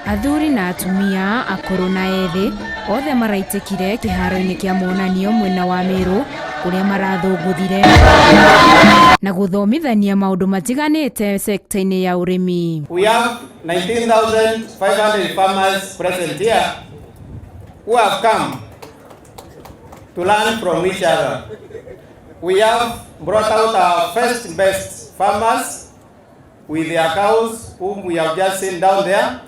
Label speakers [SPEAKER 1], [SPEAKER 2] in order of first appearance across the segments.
[SPEAKER 1] Athuri na atumia akũrũ na ethĩ othe maraitikire kiharo-inĩ kia monanio mwena wa Meru kuria marathũngũthire na guthomithania maundu matiganite sekta-inĩ ya urimi.
[SPEAKER 2] We have 19,500 farmers present here who have come to learn from each other. We have brought out our first best farmers with their cows whom we have just seen down there.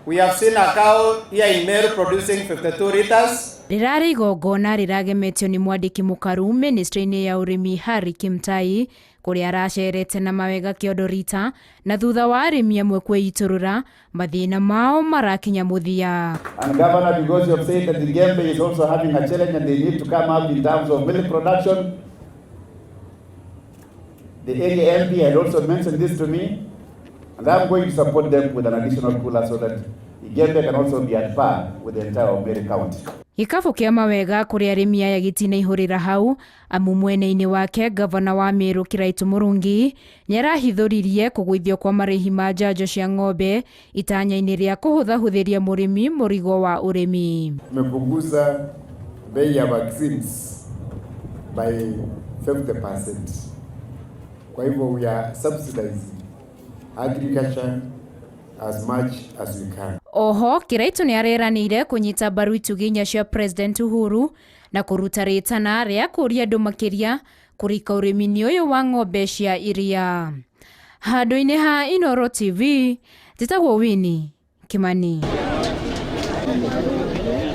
[SPEAKER 2] We have seen a cow here in Meru producing 52 liters.
[SPEAKER 1] Rirari igongona riragemetio ni mwandiki mukaru ministry-inĩ ya urimi Harry Kimtai kuria aracerete na mawega Kĩondo Rita na thutha wa arĩmi amwe kwĩiturura mathĩna mao marakinya muthia.
[SPEAKER 3] And Governor, because you have said that the Gembe is also having a challenge and they need to come up in terms of milk production, the area MP had also mentioned this to me, and I'm going to support them with an additional cooler so that the Gembe can also be at par with the entire Meru County.
[SPEAKER 1] Gikabu kia mawega kuri arĩmi aya gĩtinaihũrĩra hau amu mwena-inĩ wake gavana wa Meru Kiraitu Murungi nĩarahithũririe kũgũithio kwa marĩhi ma njanjo cia ng'ombe itanya-inĩ rĩa kũhũthahũthĩria mũrĩmi mũrigo wa ũrĩmi.
[SPEAKER 3] Tumepunguza bei ya vaccines by 50%. Kwa hivyo we are subsidizing agriculture as much as we can.
[SPEAKER 1] Oho Kiraitu nĩareranĩire kunyita mbaru itugĩ inya cia President Uhuru na kũruta rĩtana rĩa kũria andũ makĩria kũrika ũrĩmi-inĩ ũyũ wa ng'ombe cia iria. Handũ-inĩ ha Inooro TV, njĩtagwo Winnie Kimani.